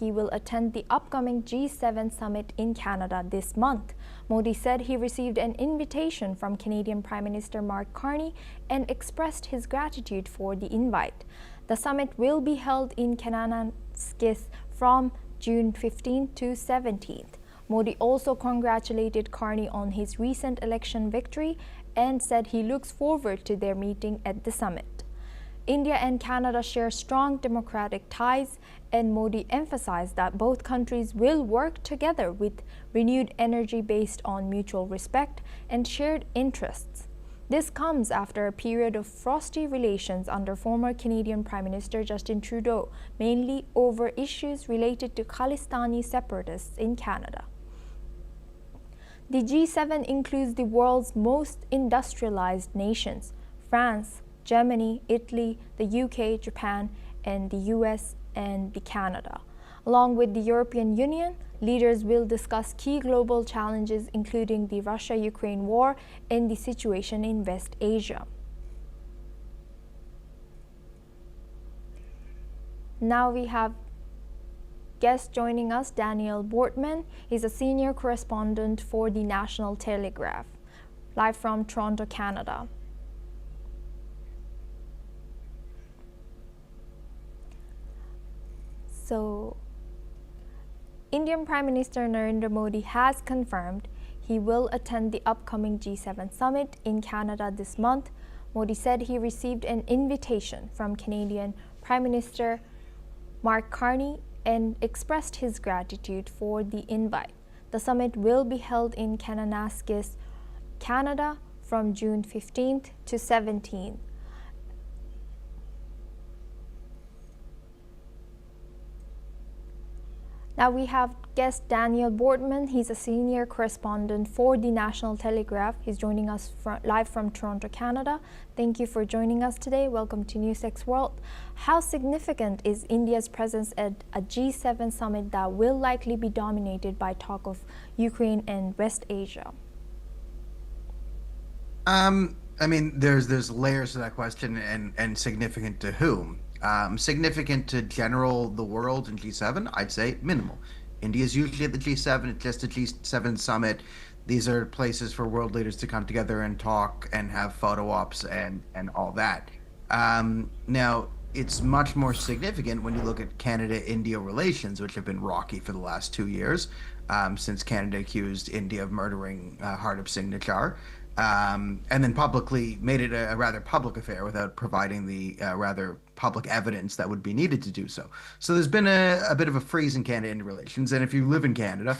he will attend the upcoming G7 summit in Canada this month. Modi said he received an invitation from Canadian Prime Minister Mark Carney and expressed his gratitude for the invite. The summit will be held in Kananaskis from June 15th to 17th. Modi also congratulated Carney on his recent election victory and said he looks forward to their meeting at the summit. India and Canada share strong democratic ties, and Modi emphasized that both countries will work together with renewed energy based on mutual respect and shared interests. This comes after a period of frosty relations under former Canadian Prime Minister Justin Trudeau, mainly over issues related to Khalistani separatists in Canada. The G7 includes the world's most industrialized nations: France, Germany, Italy, the UK, Japan, and the US and Canada. Along with the European Union, leaders will discuss key global challenges including the Russia-Ukraine war and the situation in West Asia. Now we have guest joining us, Daniel Bortman. He's a senior correspondent for the National Telegraph, live from Toronto, Canada. So, Indian Prime Minister Narendra Modi has confirmed he will attend the upcoming G7 summit in Canada this month. Modi said he received an invitation from Canadian Prime Minister Mark Carney and expressed his gratitude for the invite. The summit will be held in Kananaskis, Canada from June 15th to 17th. Now we have guest Daniel Bortman. He's a senior correspondent for the National Telegraph. He's joining us live from Toronto, Canada. Thank you for joining us today. Welcome to NewsX World. How significant is India's presence at a G7 summit that will likely be dominated by talk of Ukraine and West Asia? I mean, there's layers to that question, and significant to whom? Significant to the world in G7, I'd say minimal. India is usually at the G7, it's just a G7 summit. These are places for world leaders to come together and talk and have photo ops and all that. Now, it's much more significant when you look at Canada-India relations, which have been rocky for the last 2 years, since Canada accused India of murdering Hardeep Singh Nijjar. And then publicly made it a rather public affair without providing the rather public evidence that would be needed to do so. So there's been a bit of a freeze in Canada-India relations. And if you live in Canada,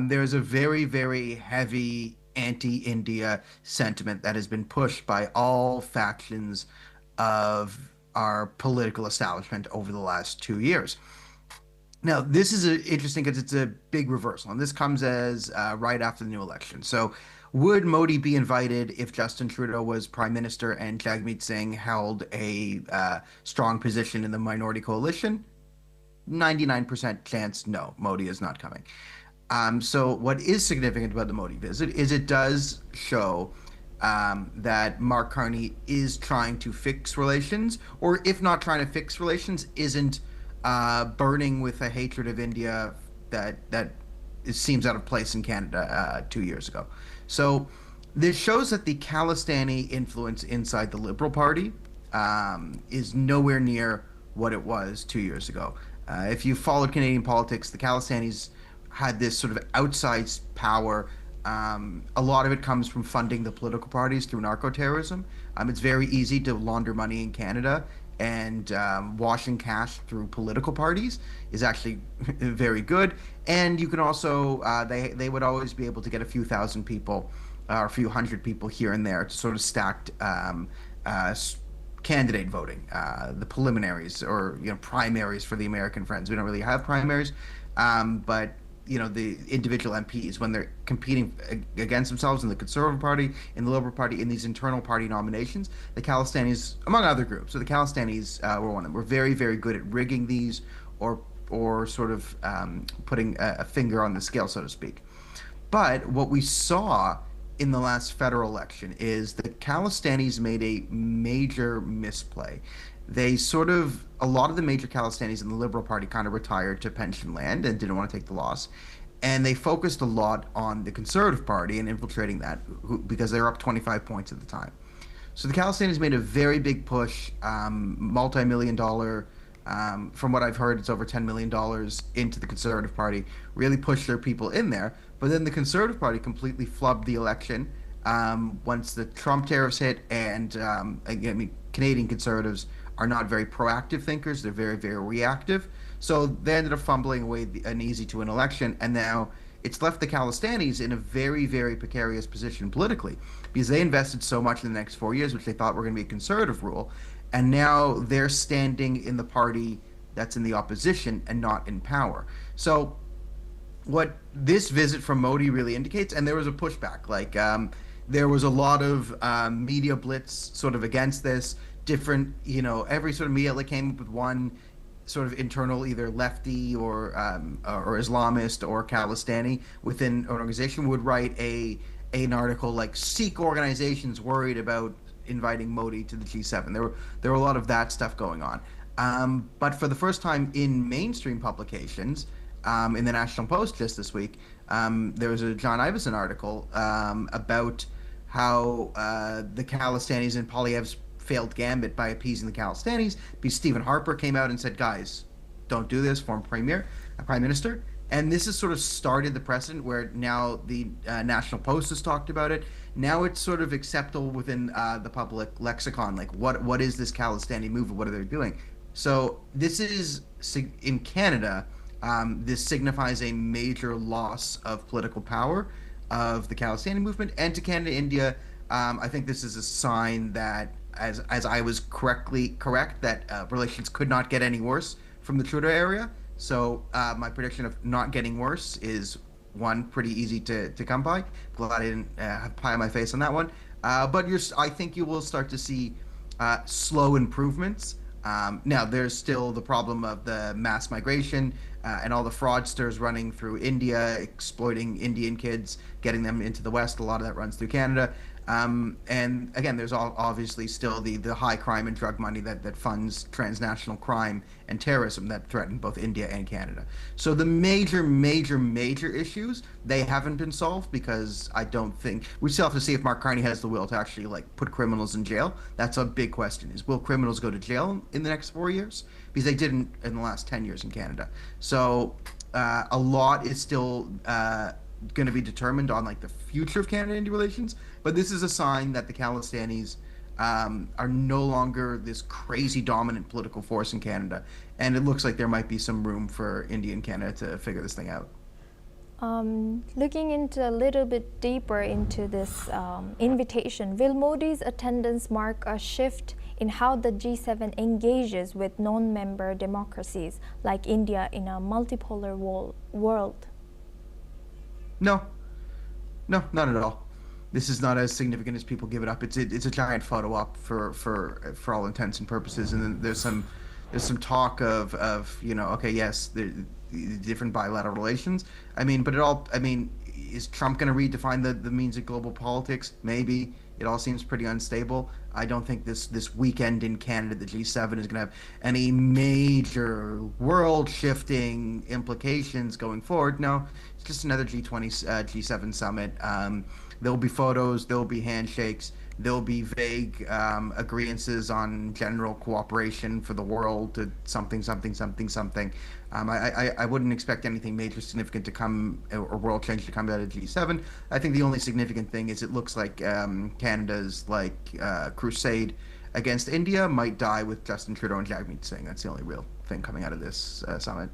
there's a very, very heavy anti-India sentiment that has been pushed by all factions of our political establishment over the last 2 years. Now, this is interesting because it's a big reversal, and this comes as right after the new election. So would Modi be invited if Justin Trudeau was prime minister and Jagmeet Singh held a strong position in the minority coalition? 99% chance, no, Modi is not coming. So what is significant about the Modi visit is it does show that Mark Carney is trying to fix relations, or if not trying to fix relations, isn't burning with a hatred of India that it seems out of place in Canada 2 years ago. So this shows that the Khalistani influence inside the Liberal Party is nowhere near what it was 2 years ago. If you followed Canadian politics, the Khalistanis had this sort of outsized power. A lot of it comes from funding the political parties through narco-terrorism. It's very easy to launder money in Canada, and washing cash through political parties is actually very good. And you can also, they would always be able to get a few thousand people or a few hundred people here and there to sort of stacked candidate voting, the preliminaries or primaries for the American friends. We don't really have primaries, but the individual MPs, when they're competing against themselves in the Conservative Party, in the Liberal Party, in these internal party nominations, the Khalistanis, among other groups, so the Khalistanis were one of them, were very, very good at rigging these or sort of putting a finger on the scale, so to speak. But what we saw in the last federal election is the Khalistanis made a major misplay. a lot of the major Khalistanis in the Liberal Party kind of retired to pension land and didn't want to take the loss. And they focused a lot on the Conservative Party and infiltrating that because they were up 25 points at the time. So the Khalistanis made a very big push, multi-million dollar, from what I've heard, it's over $10 million into the Conservative Party, really pushed their people in there. But then the Conservative Party completely flubbed the election once the Trump tariffs hit. And again, I mean, Canadian Conservatives are not very proactive thinkers. They're very, very reactive. So they ended up fumbling away an easy to win election. And now it's left the Khalistanis in a very, very precarious position politically because they invested so much in the next 4 years, which they thought were going to be a conservative rule. And now they're standing in the party that's in the opposition and not in power. So what this visit from Modi really indicates, and there was a pushback, like there was a lot of media blitz sort of against this, different, every sort of media outlet came up with one sort of internal, either lefty or Islamist or Khalistani within an organization would write an article like Sikh organizations worried about inviting Modi to the G7. There were a lot of that stuff going on. But for the first time in mainstream publications, in the National Post just this week, there was a John Iveson article about how the Khalistanis and Poilievre's failed gambit by appeasing the Khalistanis, because Stephen Harper came out and said, guys, don't do this, former prime minister. And this has sort of started the precedent where now the National Post has talked about it. Now it's sort of acceptable within the public lexicon. Like, what is this Khalistani movement? What are they doing? So this is, in Canada, this signifies a major loss of political power of the Khalistani movement. And to Canada, India, I think this is a sign that, as I was correct, that relations could not get any worse from the Trudeau area. So my prediction of not getting worse is one pretty easy to come by. Glad I didn't have pie on my face on that one. But I think you will start to see slow improvements. Now there's still the problem of the mass migration and all the fraudsters running through India, exploiting Indian kids, getting them into the West. A lot of that runs through Canada. And again, there's obviously still the high crime and drug money that funds transnational crime and terrorism that threaten both India and Canada. So the major issues, they haven't been solved because I don't think, we still have to see if Mark Carney has the will to actually put criminals in jail. That's a big question, is will criminals go to jail in the next 4 years? Because they didn't in the last 10 years in Canada. So a lot is still going to be determined on the future of Canada-India relations, but this is a sign that the Khalistanis are no longer this crazy dominant political force in Canada, and it looks like there might be some room for India and Canada to figure this thing out. Looking into a little bit deeper into this invitation, will Modi's attendance mark a shift in how the G7 engages with non-member democracies like India in a multipolar world? No, not at all. This is not as significant as people give it up. It's a giant photo op for all intents and purposes. And then there's some talk of okay, yes, the different bilateral relations. Is Trump going to redefine the means of global politics? Maybe. It all seems pretty unstable. I don't think this weekend in Canada, the G7 is going to have any major world-shifting implications going forward. No, it's just another G7 summit. There'll be photos, there'll be handshakes, there'll be vague agreements on general cooperation for the world to something. I wouldn't expect anything major significant to come, or world change to come out of G7. I think the only significant thing is it looks like Canada's crusade against India might die with Justin Trudeau and Jagmeet Singh. That's the only real thing coming out of this summit.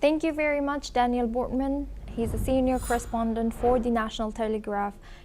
Thank you very much, Daniel Bortman. He's a senior correspondent for the National Telegraph